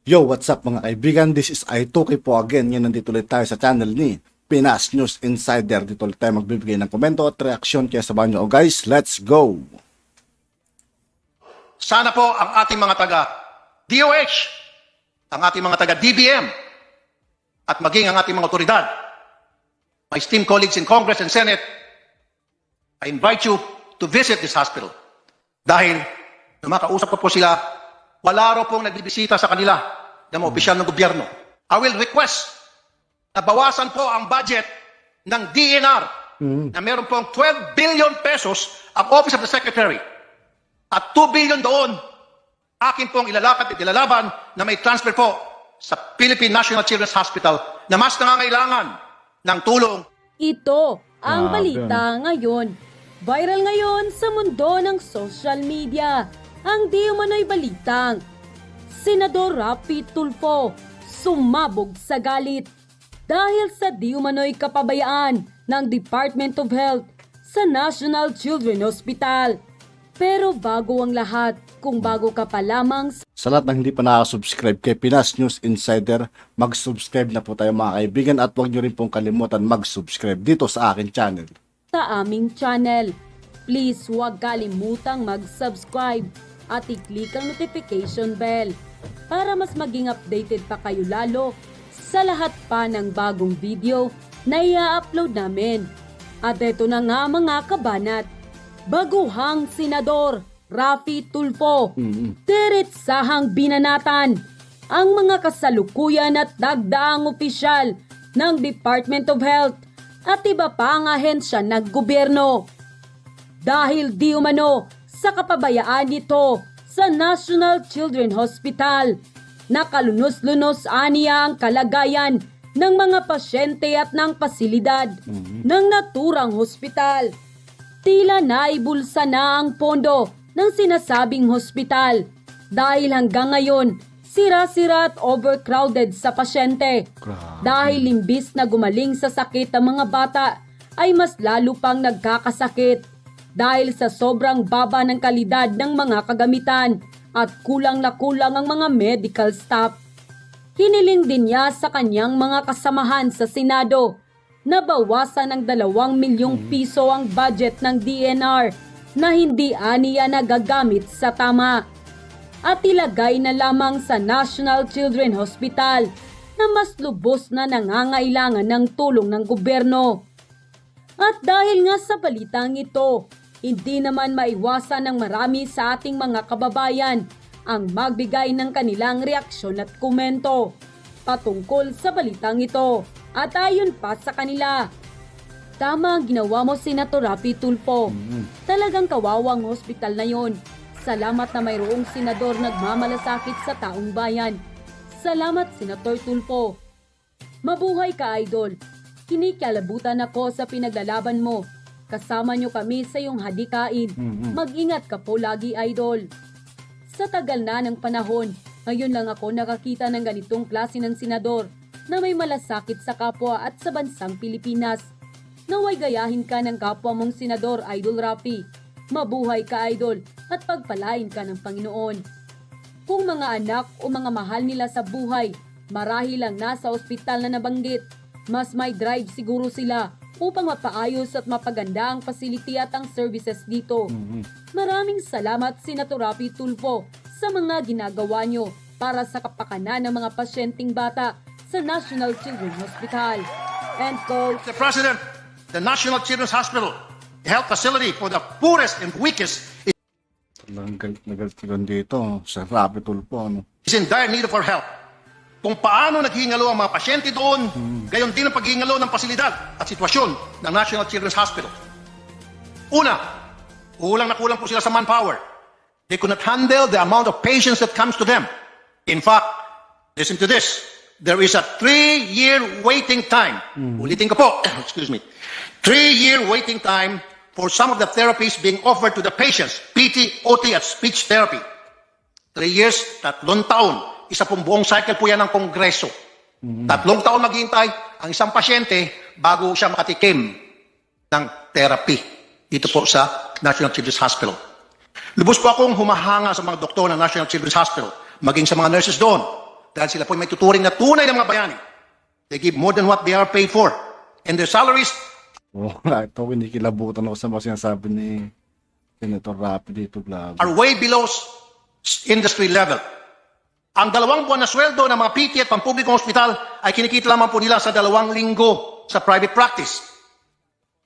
Yo, what's up mga kaibigan? This is I2K po again. Yan, nandito ulit tayo sa channel ni Pinas News Insider. Dito ulit tayo magbibigay ng komento at reaksyon. Kaya sabahan nyo. Oh guys, let's go! Sana po ang ating mga taga-DOH, ang ating mga taga-DBM, at maging ang ating mga otoridad, my esteemed colleagues in Congress and Senate, I invite you to visit this hospital. Dahil, makausap ko po sila, wala raw pong nagbibisita sa kanila ng mga opisyal ng gobyerno. I will request na bawasan po ang budget ng DNR na meron pong 12 billion pesos ang Office of the Secretary. At 2 billion doon, akin pong ilalakad at ilalaban na may transfer po sa Philippine National Children's Hospital na mas nangangailangan ng tulong. Ito ang Grabe, balita ngayon. Viral ngayon sa mundo ng social media. Ang di umano'y balitang Senador Raffy Tulfo sumabog sa galit dahil sa di umano'y kapabayaan ng Department of Health sa National Children's Hospital. Pero bago ang lahat, kung bago ka pa lamang Sa lahat ng hindi pa nakasubscribe kay Pinas News Insider, mag-subscribe na po tayo mga kaibigan at huwag nyo rin pong kalimutan mag-subscribe dito sa akin channel. sa aming channel, please huwag kalimutang mag-subscribe at i-click ang notification bell para mas maging updated pa kayo lalo sa lahat pa ng bagong video na i-upload namin. At ito na nga mga kabanat, baguhang Senador Raffy Tulfo, diretsahang binanatan ang mga kasalukuyan at dagdaang opisyal ng Department of Health at iba pa ang ahensya ng gobyerno. Dahil di umano sa kapabayaan nito sa National Children's Hospital, nakalunos-lunos aniya ang kalagayan ng mga pasyente at ng pasilidad ng naturang hospital. Tila naibulsa na ang pondo ng sinasabing hospital dahil hanggang ngayon sira-sira at overcrowded sa pasyente. Dahil imbis na gumaling sa sakit ang mga bata ay mas lalo pang nagkakasakit dahil sa sobrang baba ng kalidad ng mga kagamitan at kulang na kulang ang mga medical staff. Hiniling din niya sa kanyang mga kasamahan sa Senado na bawasan ng 2 milyong piso ang budget ng DNR na hindi aniya nagagamit sa tama at ilagay na lamang sa National Children's Hospital na mas lubos na nangangailangan ng tulong ng gobyerno. At dahil nga sa balitang ito, hindi naman maiwasan ng marami sa ating mga kababayan ang magbigay ng kanilang reaksyon at komento patungkol sa balitang ito. At ayon pa sa kanila, tama ang ginawa mo, Senator Raffy Tulfo. Talagang kawawang hospital na yon. Salamat na mayroong senador nagmamalasakit sa taong bayan. Salamat, Senator Tulfo. Mabuhay ka, Idol. Kinikialabutan ako sa pinaglalaban mo. Kasama nyo kami sa iyong hadikain. Mag-ingat ka po lagi, Idol. Sa tagal na ng panahon, ngayon lang ako nakakita ng ganitong klase ng senador na may malasakit sa kapwa at sa bansang Pilipinas. Naway gayahin ka ng kapwa mong senador, Idol Raffy. Mabuhay ka, Idol, at pagpalain ka ng Panginoon. Kung mga anak o mga mahal nila sa buhay, marahil lang nasa ospital na nabanggit, mas may drive siguro sila upang mapaayos at mapaganda ang facility at ang services dito. Maraming salamat, Senator Raffy Tulfo, sa mga ginagawa nyo para sa kapakanan ng mga pasyenteng bata sa National Children's Hospital. End quote. The President, the National Children's Hospital, a health facility for the poorest and weakest, Talagang galit na galit ka dito sa Raffy Tulfo. is in dire need of our help. Kung paano naghihingalo ang mga pasyente doon, gayon din ang paghihingalo ng pasilidad at sitwasyon ng National Children's Hospital. Una, kulang na kulang po sila sa manpower. They could not handle the amount of patients that comes to them. In fact, listen to this. There is a 3-year waiting time. Ulitin ko po. Excuse me. 3-year waiting time for some of the therapies being offered to the patients. PT, OT, at speech therapy. 3 years, 3 taon. Isa pong buong cycle po yan ng Kongreso. 3 taon maghihintay ang isang pasyente bago siya makatikim ng therapy dito po sa National Children's Hospital. Lubos po akong humahanga sa mga doktor ng National Children's Hospital, maging sa mga nurses doon, dahil sila po may tuturing na tunay ng mga bayani. They give more than what they are paid for. And their salaries Oh, ito, kinikilabutan ako sa mga sinasabi ni Senator Rapi dito, grabe. are way below industry level. Ang 2 buwan na sweldo ng mga PT at pampublikong ospital ay kinikita lamang po nila sa 2 linggo sa private practice.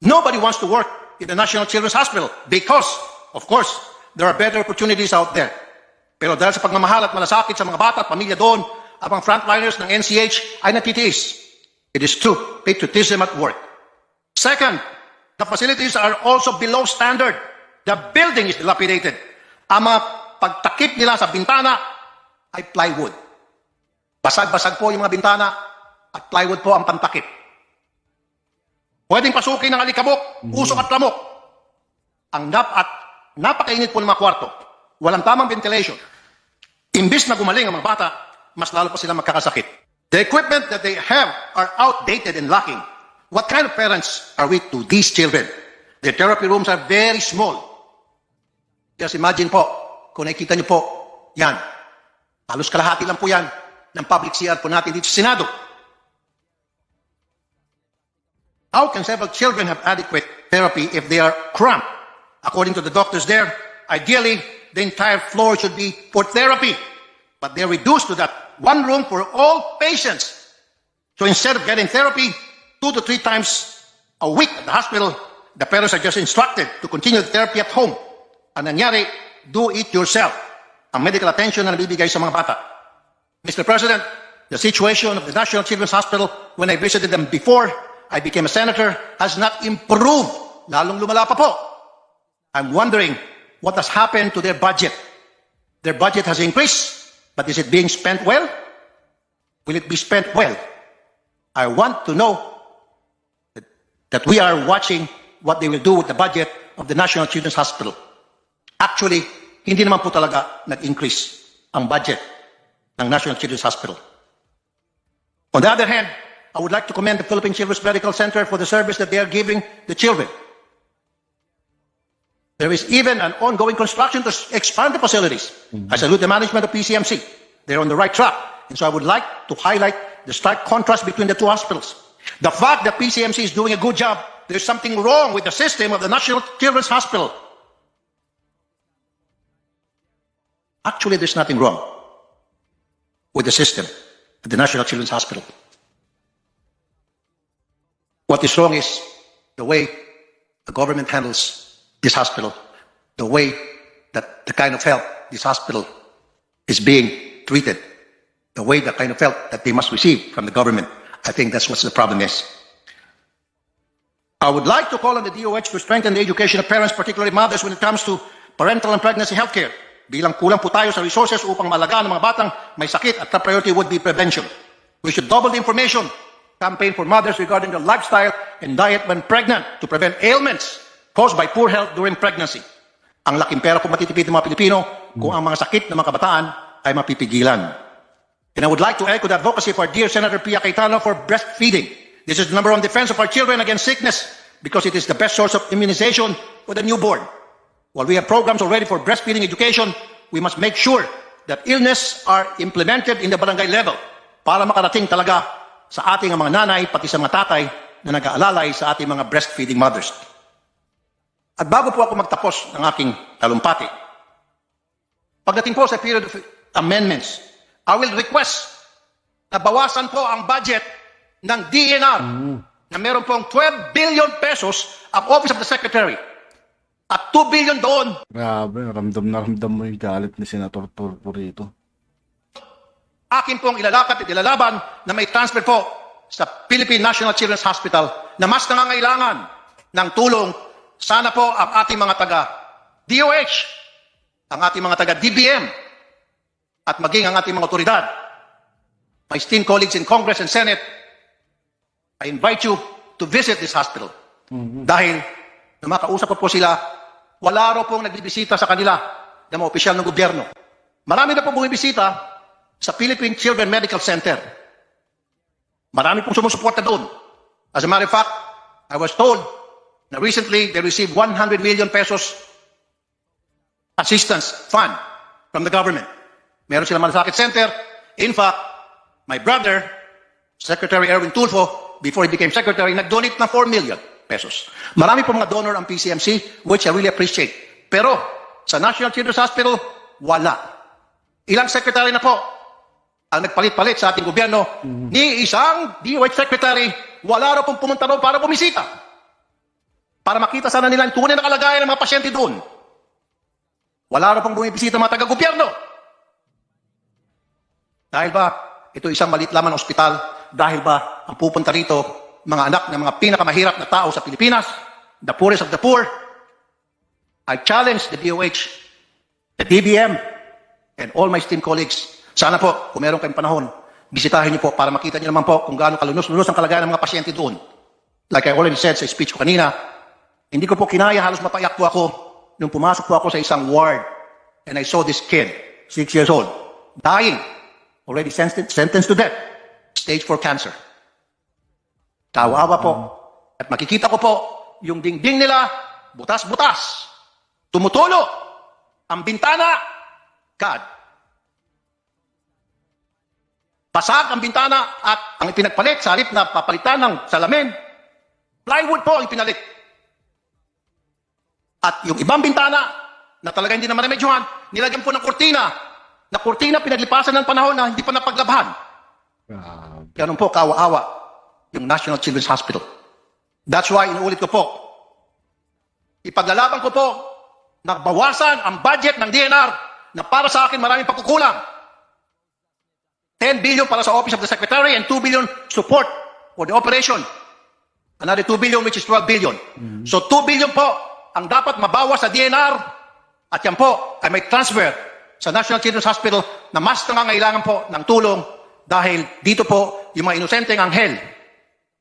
Nobody wants to work in the National Children's Hospital because, of course, there are better opportunities out there. Pero dahil sa pagmamahal at malasakit sa mga bata at pamilya doon, ang mga frontliners ng NCH ay natitiis. It is true patriotism at work. Second, the facilities are also below standard. The building is dilapidated. Ang mga pagtakip nila sa bintana ay plywood. Basag-basag po yung mga bintana at plywood po ang pantakip. Pwedeng pasukin ng alikabok, usok at lamok. Napakainit po ng mga kwarto. Walang tamang ventilation. Imbis na gumaling ang mga bata, mas lalo pa sila magkakasakit. The equipment that they have are outdated and lacking. What kind of parents are we to these children? Their therapy rooms are very small. Just imagine po, kung nakikita niyo po, yan. Halos kalahati lang po yan ng public CR po natin dito sa Senado. How can several children have adequate therapy if they are cramped? According to the doctors there, ideally, the entire floor should be for therapy. But they're reduced to that 1 room for all patients. So instead of getting therapy 2 to 3 times a week at the hospital, the parents are just instructed to continue the therapy at home. Ang nangyari, do it yourself. Ang medical attention na nabibigay sa mga bata. Mr. President, the situation of the National Children's Hospital when I visited them before I became a senator has not improved. Lalong lumala pa po. I'm wondering what has happened to their budget. Their budget has increased, but is it being spent well? Will it be spent well? I want to know that we are watching what they will do with the budget of the National Children's Hospital. Actually, hindi naman po talaga nag-increase ang budget ng National Children's Hospital. On the other hand, I would like to commend the Philippine Children's Medical Center for the service that they are giving the children. There is even an ongoing construction to expand the facilities. I salute the management of PCMC. They're on the right track. And so I would like to highlight the stark contrast between the 2 hospitals. The fact that PCMC is doing a good job, there's something wrong with the system of the National Children's Hospital. Actually, there's nothing wrong with the system at the National Children's Hospital. What is wrong is the way the government handles this hospital, the way that the kind of help this hospital is being treated, the way, the kind of help that they must receive from the government. I think that's what the problem is. I would like to call on the DOH to strengthen the education of parents, particularly mothers, when it comes to parental and pregnancy healthcare. Bilang kulang po tayo sa resources upang malagaan ng mga batang may sakit at top priority would be prevention. We should double the information campaign for mothers regarding their lifestyle and diet when pregnant to prevent ailments caused by poor health during pregnancy. Ang laking pera po matitipid ng mga Pilipino kung ang mga sakit ng mga kabataan ay mapipigilan. And I would like to echo the advocacy of our dear Senator Pia Cayetano for breastfeeding. This is the number 1 defense of our children against sickness because it is the best source of immunization for the newborn. While we have programs already for breastfeeding education, we must make sure that illness are implemented in the barangay level para makarating talaga sa ating mga nanay, pati sa mga tatay na nag-aalalay sa ating mga breastfeeding mothers. At bago po ako magtapos ng aking talumpati, pagdating po sa period of amendments, I will request na bawasan po ang budget ng DENR na meron pong 12 billion pesos ang Office of the Secretary. At 2 billion doon. Grabe, ramdam na ramdam mo yung galit ni Senator Turco rito. Akin pong ilalakad at ilalaban na may transfer po sa Philippine National Children's Hospital na mas nangangailangan ng tulong. Sana po ang ating mga taga-DOH, ang ating mga taga-DBM, at maging ang ating mga otoridad. My esteemed colleagues in Congress and Senate, I invite you to visit this hospital. Dahil, nung makausap ko po sila, wala raw pong nagbibisita sa kanila ng mga opisyal ng gobyerno. Marami na pong bumibisita sa Philippine Children Medical Center. Marami pong sumusuporta doon. As a matter of fact, I was told na recently they received 100 million pesos assistance fund from the government. Meron silang malasakit center. In fact, my brother, Secretary Erwin Tulfo, before he became secretary, nag-donate ng 4 million pesos. Marami po mga donor ang PCMC, which I really appreciate. Pero sa National Children's Hospital, wala. Ilang secretary na po ang nagpalit-palit sa ating gobyerno, ni isang DOH secretary, wala raw pong pumunta doon para bumisita. Para makita sana nila ang tunay na kalagayan ng mga pasyente doon. Wala raw pong bumibisita mga taga-gobyerno. Dahil ba, ito isang maliit lamang na ospital? Dahil ba, ang pupunta rito, mga anak ng mga pinakamahirap na tao sa Pilipinas, the poorest of the poor? I challenge the DOH, the DBM, and all my esteemed colleagues. Sana po, kung meron kayong panahon, bisitahin niyo po para makita niyo naman po kung gaano kalunos-lunos ang kalagayan ng mga pasyente doon. Like I already said sa speech ko kanina, hindi ko po kinaya, halos mapaiyak po ako nung pumasok po ako sa isang ward and I saw this kid, 6 years old, dying, already sentenced to death, stage 4 cancer. Tawa-awa po. At makikita ko po, yung dingding nila, butas-butas, tumutulo, ang bintana, God. Basag ang bintana at ang ipinagpalit sa halip na papalitan ng salamin, plywood po ang ipinalit. At yung ibang bintana na talaga hindi naman remedyohan, nilagyan po ng kurtina, na kurtina pinaglipasan ng panahon na hindi pa napaglabhan. Ganun po, kawa-awa yung National Children's Hospital. That's why, inuulit ko po, ipaglalaban ko po, nagbawasan ang budget ng DNR na para sa akin maraming pagkukulang. 10 billion para sa Office of the Secretary and 2 billion support for the operation. Another 2 billion which is 12 billion. So 2 billion po ang dapat mabawas sa DNR at yan po ay may transfer sa National Children's Hospital na mas nangangailangan po ng tulong dahil dito po yung mga inosenteng anghel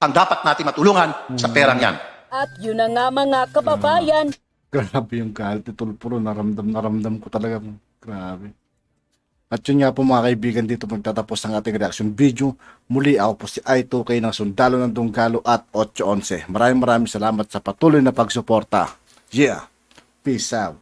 ang dapat natin matulungan sa perang yan. At yun na nga mga kababayan, Grabe yung galit ni Tulfo. Naramdam ko talaga. Grabe. At yun nga po mga kaibigan, dito magtatapos ang ating reaction video. Muli ako po si I2K ng Sundalo ng Dunggalo at 811. Maraming salamat sa patuloy na pagsuporta. Yeah, peace out.